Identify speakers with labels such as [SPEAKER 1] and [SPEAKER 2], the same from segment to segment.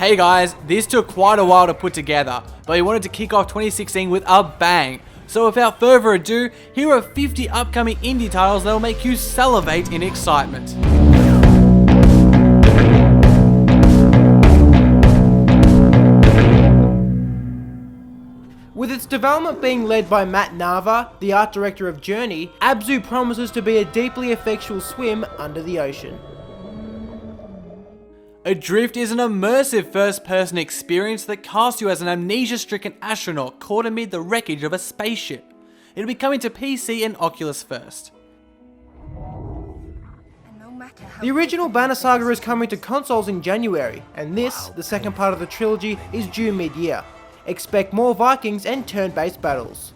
[SPEAKER 1] Hey guys, this took quite a while to put together, but we wanted to kick off 2016 with a bang. So without further ado, here are 50 upcoming indie titles that will make you salivate in excitement.
[SPEAKER 2] With its development being led by Matt Nava, the art director of Journey, Abzu promises to be a deeply effectual swim under the ocean.
[SPEAKER 1] Adrift is an immersive first-person experience that casts you as an amnesia-stricken astronaut caught amid the wreckage of a spaceship. It'll be coming to PC and Oculus first.
[SPEAKER 2] The original Banner Saga is coming to consoles in January, and this, the second part of the trilogy, is due mid-year. Expect more Vikings and turn-based battles.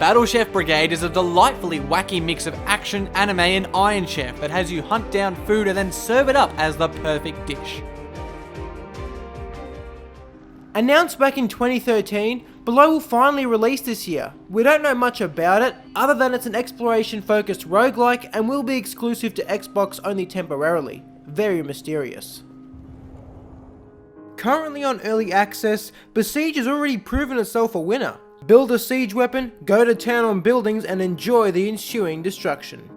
[SPEAKER 1] Battle Chef Brigade is a delightfully wacky mix of action, anime and Iron Chef that has you hunt down food and then serve it up as the perfect dish.
[SPEAKER 2] Announced back in 2013, Below will finally release this year. We don't know much about it, other than it's an exploration-focused roguelike and will be exclusive to Xbox only temporarily. Very mysterious. Currently on early access, Besiege has already proven itself a winner. Build a siege weapon, go to town on buildings and enjoy the ensuing destruction.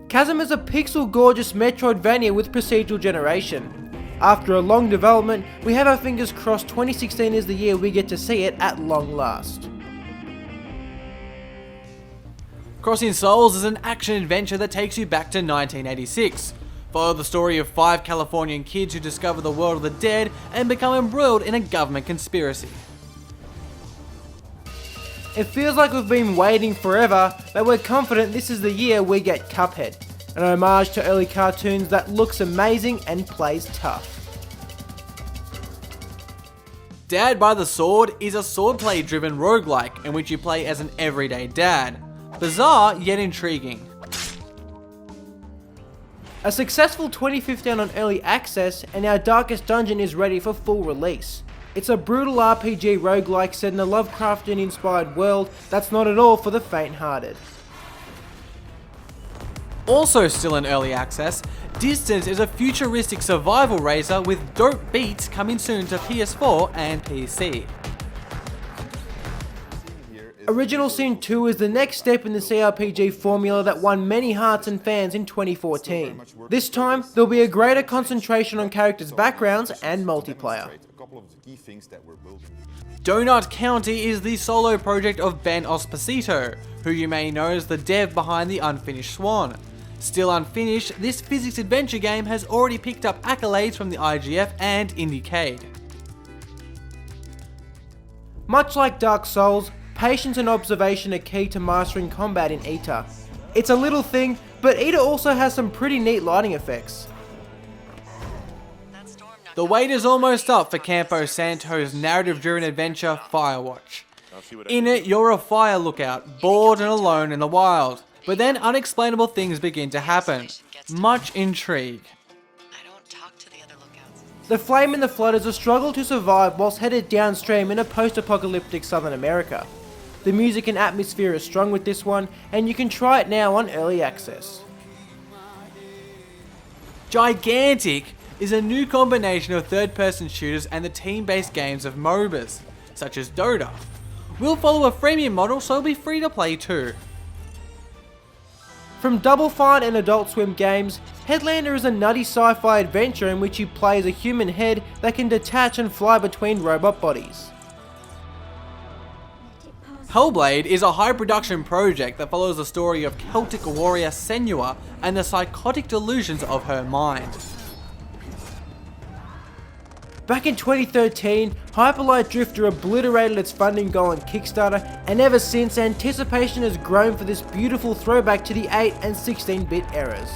[SPEAKER 2] Chasm is a pixel-gorgeous Metroidvania with procedural generation. After a long development, we have our fingers crossed 2016 is the year we get to see it at long last.
[SPEAKER 1] Crossing Souls is an action-adventure that takes you back to 1986. Follow the story of 5 Californian kids who discover the world of the dead and become embroiled in a government conspiracy.
[SPEAKER 2] It feels like we've been waiting forever, but we're confident this is the year we get Cuphead, an homage to early cartoons that looks amazing and plays tough.
[SPEAKER 1] Dad by the Sword is a swordplay driven roguelike in which you play as an everyday dad. Bizarre yet intriguing.
[SPEAKER 2] A successful 2015 on early access, and our Darkest Dungeon is ready for full release. It's a brutal RPG roguelike set in a Lovecraftian inspired world that's not at all for the faint-hearted.
[SPEAKER 1] Also still in early access, Distance is a futuristic survival racer with dope beats coming soon to PS4 and PC.
[SPEAKER 2] Original Sin 2 is the next step in the CRPG formula that won many hearts and fans in 2014. This time, there'll be a greater concentration on characters' backgrounds and multiplayer.
[SPEAKER 1] Donut County is the solo project of Ben Esposito, who you may know as the dev behind the Unfinished Swan. Still unfinished, this physics adventure game has already picked up accolades from the IGF and Indiecade.
[SPEAKER 2] Much like Dark Souls, patience and observation are key to mastering combat in Ita. It's a little thing, but Ita also has some pretty neat lighting effects.
[SPEAKER 1] The wait is almost up for Campo Santo's narrative-driven adventure Firewatch. In it, you're a fire lookout, bored and alone in the wild, but then unexplainable things begin to happen. Much intrigue.
[SPEAKER 2] The Flame and the Flood is a struggle to survive whilst headed downstream in a post-apocalyptic Southern America. The music and atmosphere is strong with this one, and you can try it now on early access.
[SPEAKER 1] Gigantic is a new combination of third-person shooters and the team-based games of MOBAs, such as Dota. We'll follow a freemium model, so it'll be free to play too.
[SPEAKER 2] From Double Fine and Adult Swim games, Headlander is a nutty sci-fi adventure in which you play as a human head that can detach and fly between robot bodies.
[SPEAKER 1] Hellblade is a high-production project that follows the story of Celtic warrior Senua and the psychotic delusions of her mind.
[SPEAKER 2] Back in 2013, Hyperlight Drifter obliterated its funding goal on Kickstarter, and ever since, anticipation has grown for this beautiful throwback to the 8 and 16-bit eras.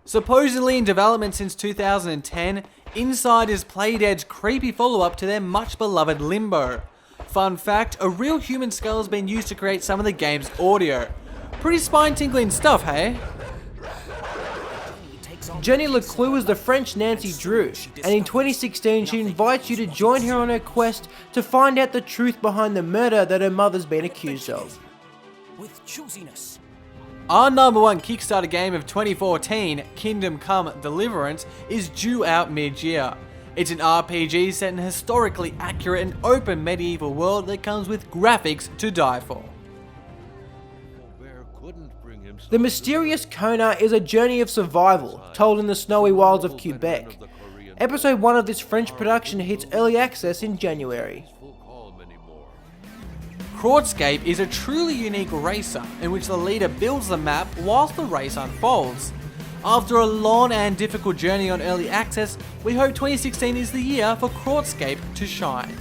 [SPEAKER 1] Supposedly in development since 2010, Inside is Playdead's creepy follow-up to their much-beloved Limbo. Fun fact, a real human skull has been used to create some of the game's audio. Pretty spine-tingling stuff, hey?
[SPEAKER 2] Jenny Leclue is the French Nancy Drew, and in 2016 she invites you to join her on her quest to find out the truth behind the murder that her mother's been accused of.
[SPEAKER 1] Our number one Kickstarter game of 2014, Kingdom Come Deliverance, is due out mid-year. It's an RPG set in a historically accurate and open medieval world that comes with graphics to die for.
[SPEAKER 2] The Mysterious Kona is a journey of survival, told in the snowy wilds of Quebec. Episode 1 of this French production hits early access in January.
[SPEAKER 1] Courtscape is a truly unique racer in which the leader builds the map whilst the race unfolds. After a long and difficult journey on early access, we hope 2016 is the year for Courtscape to shine.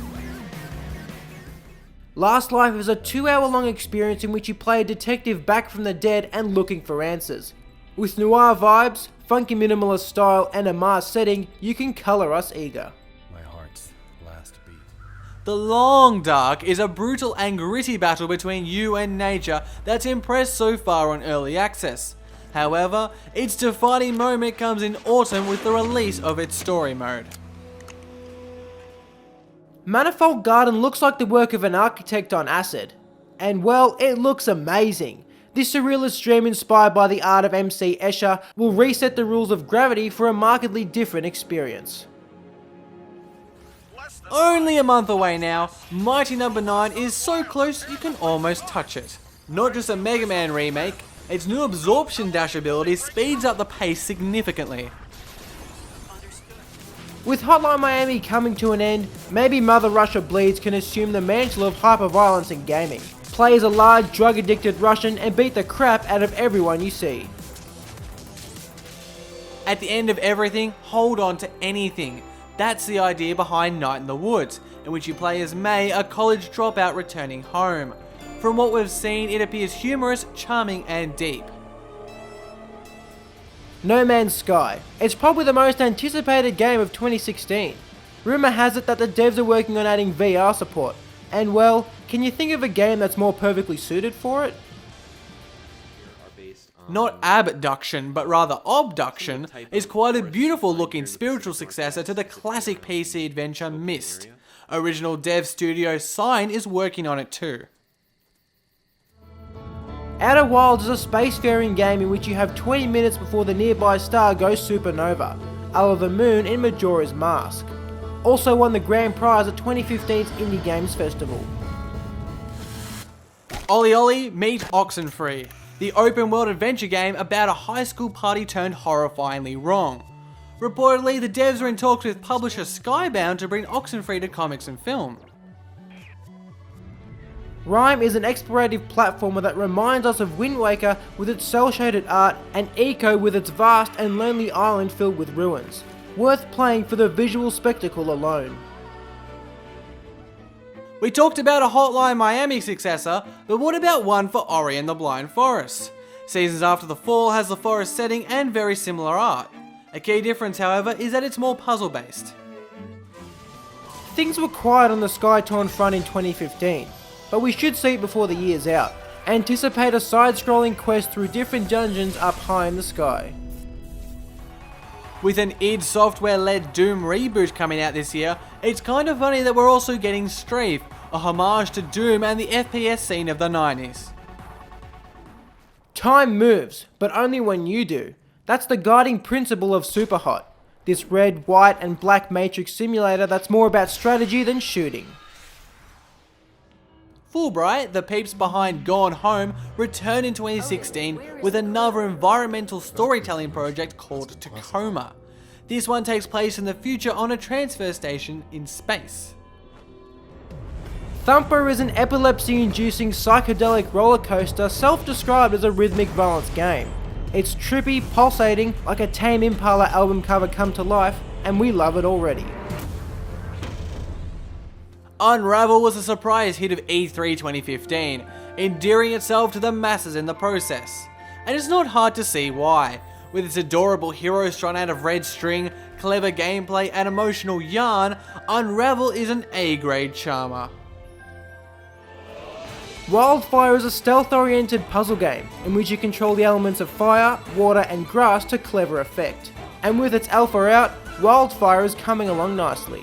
[SPEAKER 2] Last Life is a 2-hour-long experience in which you play a detective back from the dead and looking for answers. With noir vibes, funky minimalist style and a Mars setting, you can colour us eager.
[SPEAKER 3] My heart's last beat.
[SPEAKER 1] The Long Dark is a brutal and gritty battle between you and nature that's impressed so far on early access. However, its defining moment comes in autumn with the release of its story mode.
[SPEAKER 2] Manifold Garden looks like the work of an architect on acid. And well, it looks amazing. This surrealist dream inspired by the art of MC Escher will reset the rules of gravity for a markedly different experience.
[SPEAKER 1] Only a month away now, Mighty No. 9 is so close you can almost touch it. Not just a Mega Man remake, its new absorption dash ability speeds up the pace significantly.
[SPEAKER 2] With Hotline Miami coming to an end, maybe Mother Russia Bleeds can assume the mantle of hyperviolence in gaming. Play as a large drug-addicted Russian and beat the crap out of everyone you see.
[SPEAKER 1] At the end of everything, hold on to anything. That's the idea behind Night in the Woods, in which you play as May, a college dropout returning home. From what we've seen, it appears humorous, charming and deep.
[SPEAKER 2] No Man's Sky. It's probably the most anticipated game of 2016. Rumour has it that the devs are working on adding VR support. And well, can you think of a game that's more perfectly suited for it?
[SPEAKER 1] Not Abduction, but rather Obduction, is quite a beautiful looking spiritual successor to the classic PC adventure Myst. Original dev studio Sign is working on it too.
[SPEAKER 2] Outer Wilds is a spacefaring game in which you have 20 minutes before the nearby star goes supernova, Isle of the Moon in Majora's Mask. Also won the grand prize at 2015's Indie Games Festival.
[SPEAKER 1] Ollie Ollie meet Oxenfree, the open world adventure game about a high school party turned horrifyingly wrong. Reportedly, the devs are in talks with publisher Skybound to bring Oxenfree to comics and film.
[SPEAKER 2] Rime is an explorative platformer that reminds us of Wind Waker with its cel-shaded art and Eco with its vast and lonely island filled with ruins. Worth playing for the visual spectacle alone.
[SPEAKER 1] We talked about a Hotline Miami successor, but what about one for Ori and the Blind Forest? Seasons After the Fall has the forest setting and very similar art. A key difference, however, is that it's more puzzle based.
[SPEAKER 2] Things were quiet on the Sky-Torn front in 2015, but we should see it before the year's out. Anticipate a side-scrolling quest through different dungeons up high in the sky.
[SPEAKER 1] With an id Software-led Doom reboot coming out this year, it's kind of funny that we're also getting Strafe, a homage to Doom and the FPS scene of the 90s.
[SPEAKER 2] Time moves, but only when you do. That's the guiding principle of Superhot, this red, white and black matrix simulator that's more about strategy than shooting.
[SPEAKER 1] Fulbright, the peeps behind Gone Home, returned in 2016 with another environmental storytelling project called Tacoma. This one takes place in the future on a transfer station in space.
[SPEAKER 2] Thumper is an epilepsy-inducing psychedelic roller coaster self-described as a rhythmic violence game. It's trippy, pulsating, like a Tame Impala album cover come to life, and we love it already.
[SPEAKER 1] Unravel was a surprise hit of E3 2015, endearing itself to the masses in the process. And it's not hard to see why. With its adorable hero strung out of red string, clever gameplay and emotional yarn, Unravel is an A-grade charmer.
[SPEAKER 2] Wildfire is a stealth-oriented puzzle game in which you control the elements of fire, water and grass to clever effect. And with its alpha out, Wildfire is coming along nicely.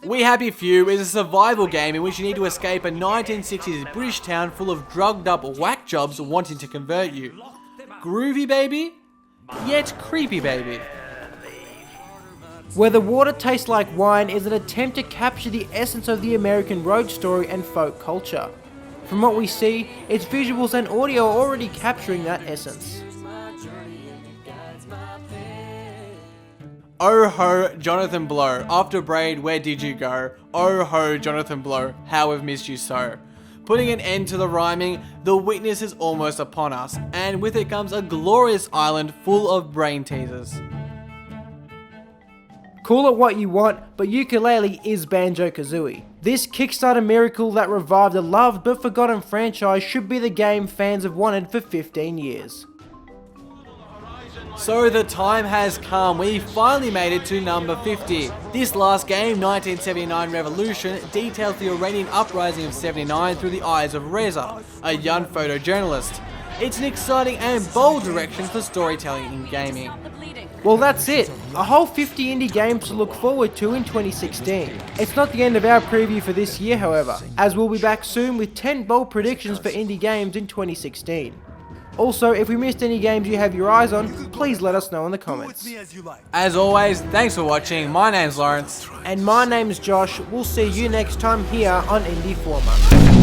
[SPEAKER 1] We Happy Few is a survival game in which you need to escape a 1960s British town full of drugged up whack jobs wanting to convert you. Groovy baby, yet creepy baby.
[SPEAKER 2] Where the water tastes like wine is an attempt to capture the essence of the American road story and folk culture. From what we see, its visuals and audio are already capturing that essence.
[SPEAKER 1] Oh ho, Jonathan Blow. After Braid, where did you go? Oh ho, Jonathan Blow. How we've missed you so. Putting an end to the rhyming, the witness is almost upon us, and with it comes a glorious island full of brain teasers.
[SPEAKER 2] Call it what you want, but ukulele is Banjo-Kazooie. This Kickstarter miracle that revived a loved but forgotten franchise should be the game fans have wanted for 15 years.
[SPEAKER 1] So the time has come, we finally made it to number 50. This last game, 1979 Revolution, details the Iranian uprising of 79 through the eyes of Reza, a young photojournalist. It's an exciting and bold direction for storytelling in gaming.
[SPEAKER 2] Well, that's it. A whole 50 indie games to look forward to in 2016. It's not the end of our preview for this year, however, as we'll be back soon with 10 bold predictions for indie games in 2016. Also, if we missed any games you have your eyes on, please let us know in the comments.
[SPEAKER 1] As always, thanks for watching. My name's Lawrence.
[SPEAKER 2] And my name's Josh. We'll see you next time here on Indie Informer.